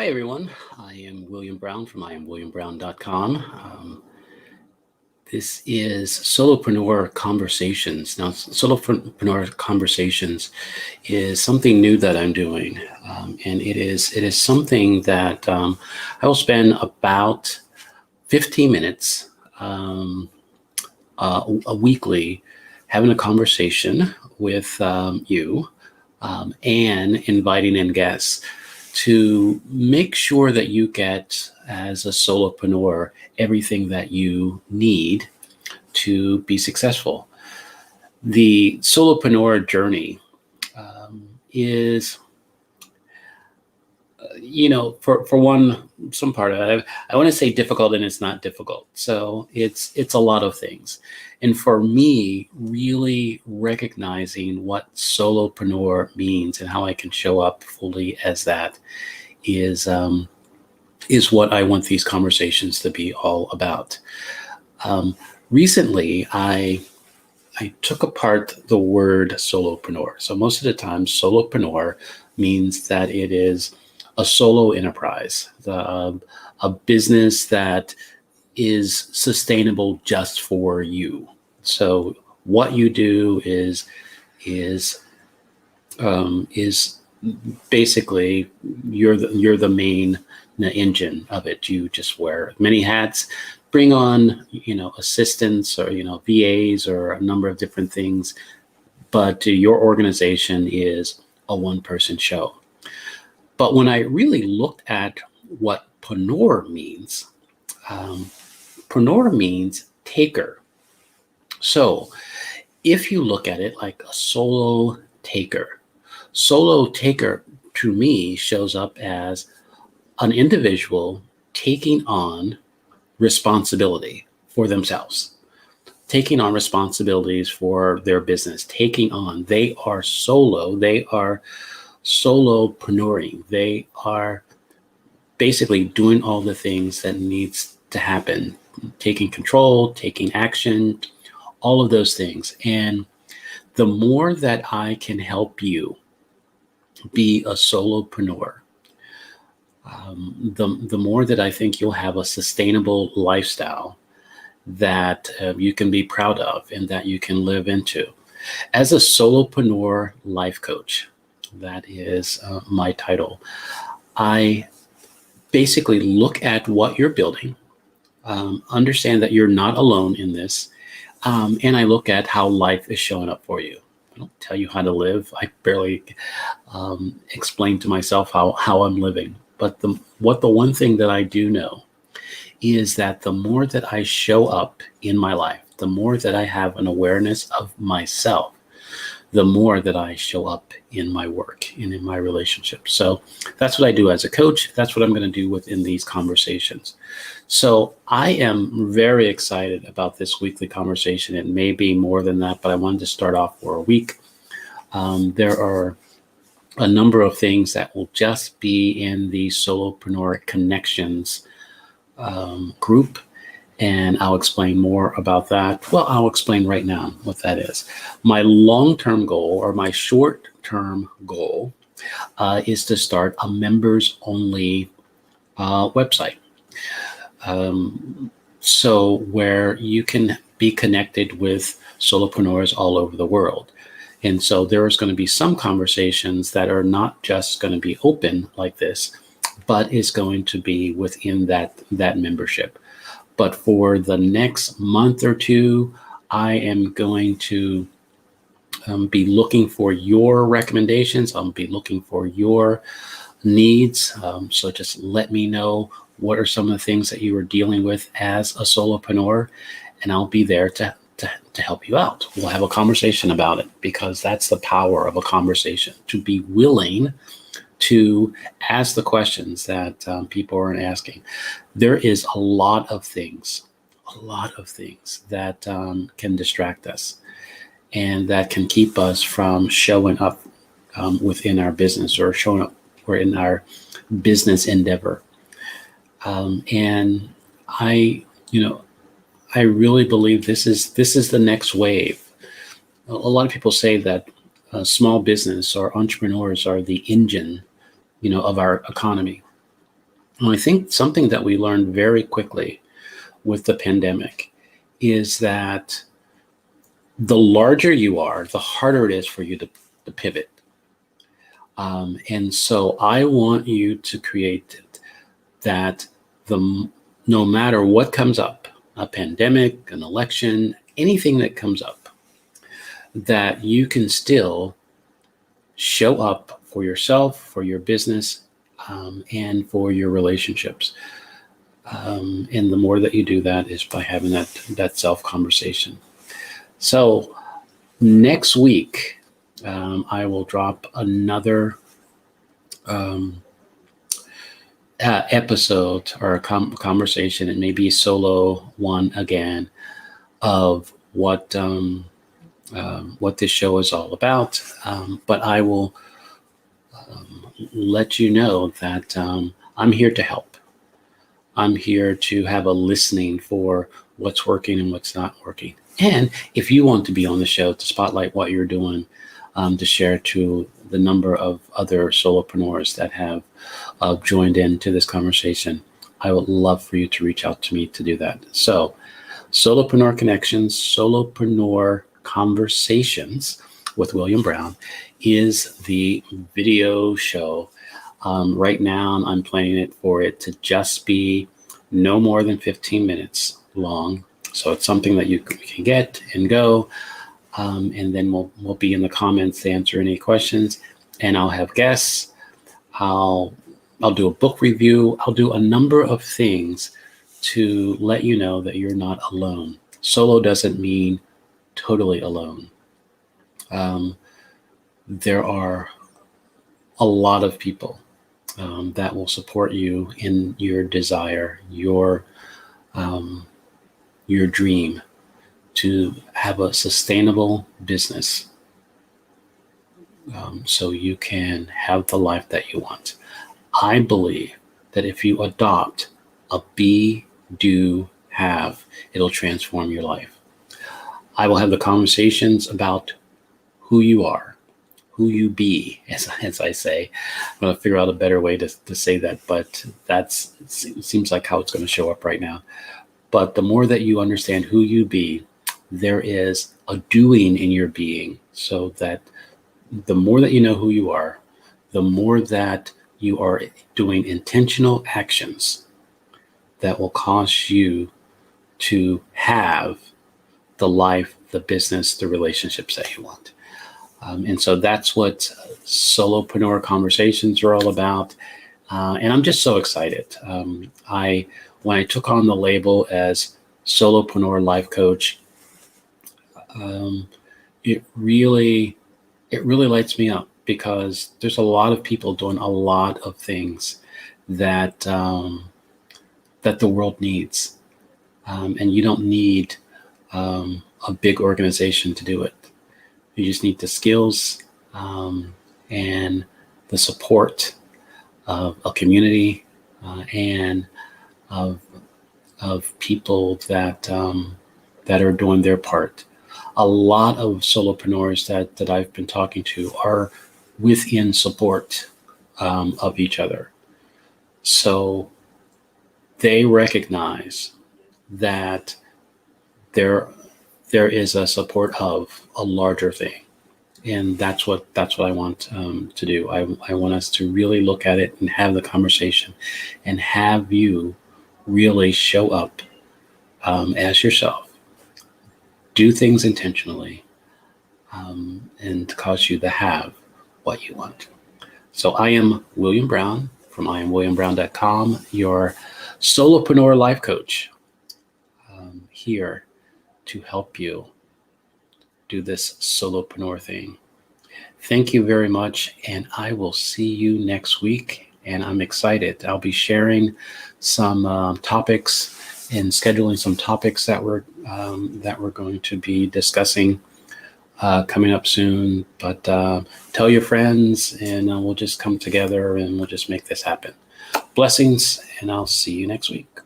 Hi, everyone. I am William Brown from IamWilliamBrown.com. This is Solopreneur Conversations. Now, Solopreneur Conversations is something new that I'm doing, and it is something that I will spend about 15 minutes a weekly having a conversation with you and inviting in guests to make sure that you get, as a solopreneur, everything that you need to be successful. The solopreneur journey is, for one, some part of it, I want to say difficult, and it's not difficult. So it's a lot of things. And for me, really recognizing what solopreneur means and how I can show up fully as that is what I want these conversations to be all about. Recently, I took apart the word solopreneur. So most of the time, solopreneur means that it is a solo enterprise, a business that is sustainable just for you. So what you do is basically you're the main engine of it. You just wear many hats, bring on assistants or VAs or a number of different things, but your organization is a one-person show. But when I really looked at what preneur means, preneur means taker. So if you look at it like a solo taker to me shows up as an individual taking on responsibility for themselves, taking on responsibilities for their business, they are solopreneuring. They are basically doing all the things that needs to happen, taking control, taking action, all of those things. And the more that I can help you be a solopreneur, the more that I think you'll have a sustainable lifestyle that you can be proud of and that you can live into. As a solopreneur life coach, that is my title. I basically look at what you're building, understand that you're not alone in this, and I look at how life is showing up for you. I don't tell you how to live. I barely explain to myself how I'm living. But the one thing that I do know is that the more that I show up in my life, the more that I have an awareness of myself, the more that I show up in my work and in my relationships. So that's what I do as a coach. That's what I'm going to do within these conversations. So I am very excited about this weekly conversation. It may be more than that, but I wanted to start off for a week. There are a number of things that will just be in the Solopreneur Connections group. And I'll explain more about that. Well, I'll explain right now what that is. My long-term goal, or my short-term goal, is to start a members-only website. So where you can be connected with solopreneurs all over the world. And so there is going to be some conversations that are not just going to be open like this, but is going to be within that membership. But for the next month or two, I am going to be looking for your recommendations. I'll be looking for your needs. So just let me know what are some of the things that you are dealing with as a solopreneur, and I'll be there to help you out. We'll have a conversation about it, because that's the power of a conversation, to be willing to ask the questions that people are asking. There is a lot of things that can distract us and that can keep us from showing up within our business, or showing up or in our business endeavor. And I really believe this is the next wave. A lot of people say that small business or entrepreneurs are the engine, of our economy. And I think something that we learned very quickly with the pandemic is that the larger you are, the harder it is for you to pivot. And so I want you to create that no matter what comes up, a pandemic, an election, anything that comes up, that you can still show up for yourself, for your business, and for your relationships. And the more that you do that is by having that self conversation. So next week, I will drop another episode or a conversation, and maybe a solo one again, of what this show is all about. But I will let you know that I'm here to help. I'm here to have a listening for what's working and what's not working. And if you want to be on the show to spotlight what you're doing, to share to the number of other solopreneurs that have joined into this conversation, I would love for you to reach out to me to do that. So Solopreneur Connections, Solopreneur Conversations with William Brown is the video show. Right now, I'm planning for it to just be no more than 15 minutes long. So it's something that you can get and go. And then we'll be in the comments to answer any questions. And I'll have guests. I'll do a book review. I'll do a number of things to let you know that you're not alone. Solo doesn't mean totally alone. There are a lot of people that will support you in your desire, your dream to have a sustainable business, so you can have the life that you want. I believe that if you adopt a be, do, have, it'll transform your life. I will have the conversations about who you are, who you be, as I say. I'm going to figure out a better way to say that, but it seems like how it's going to show up right now. But the more that you understand who you be, there is a doing in your being, so that the more that you know who you are, the more that you are doing intentional actions that will cause you to have the life, the business, the relationships that you want. And so that's what Solopreneur Conversations are all about. And I'm just so excited. When I took on the label as Solopreneur Life Coach, it really lights me up, because there's a lot of people doing a lot of things that the world needs. And you don't need a big organization to do it. You just need the skills and the support of a community and of people that are doing their part. A lot of solopreneurs that I've been talking to are within support of each other. So they recognize that there is a support of a larger thing. And that's what I want to do. I want us to really look at it and have the conversation, and have you really show up as yourself, do things intentionally, and cause you to have what you want. So I am William Brown from IamWilliamBrown.com, your Solopreneur Life Coach, here to help you do this solopreneur thing. Thank you very much, and I will see you next week. And I'm excited. I'll be sharing some topics and scheduling some topics that we're going to be discussing coming up soon. But tell your friends, and we'll just come together and we'll just make this happen. Blessings, and I'll see you next week.